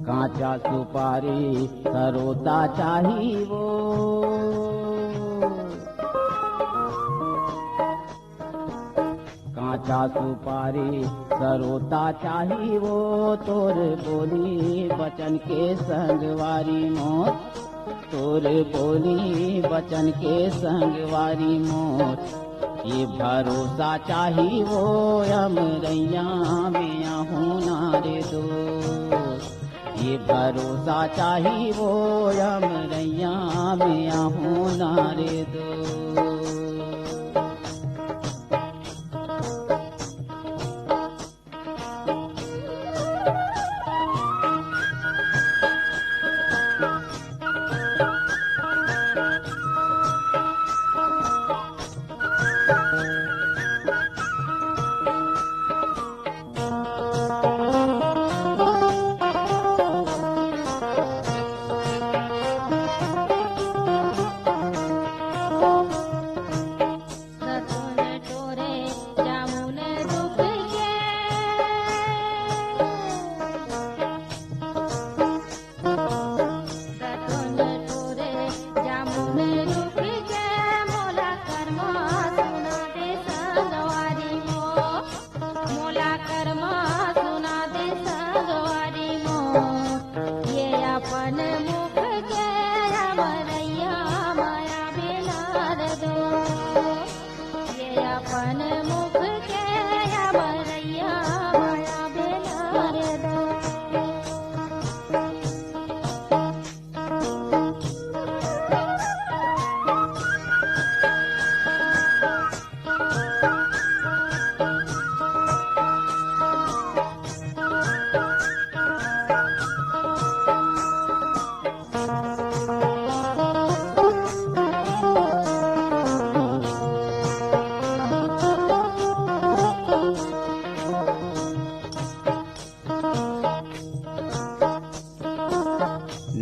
काचा सुपारी सरोता चाहिए काचा सुपारी सरोता चाहिए वो तोर बोली बचन के संगवारी मोत तोर बोली बचन के संगवारी मोत ये भरोसा चाहिए वो अमरैया में होना रे दो ये भरोसा चाहिए वो अमरैया में होना रे दो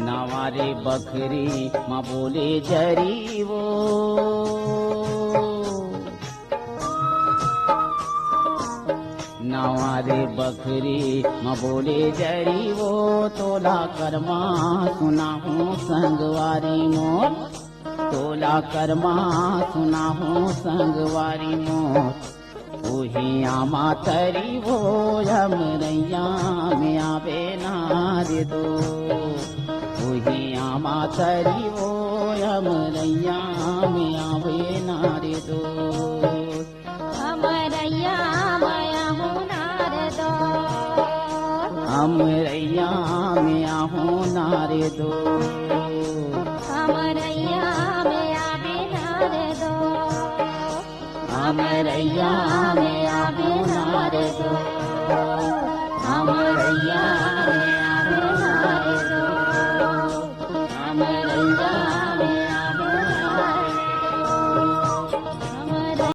नवारे बकरी माँ बोले जरी वो नवारे बकरी माँ बोले जरी वो तोला कर्मा सुना हूँ संगवारी मोत तोला कर्मा सुना हूँ संगवारी मोत वही आमा तरी वो अमरैया में आवे नारे दो वही आमा तरी वो अमरैया में आवे नारे दो अमरैया माया हूँ नारे दो अमरैया में आहू नारे दो अमरैया में आवे नारे दो अमरैया में आहू नारे दो अमरैया में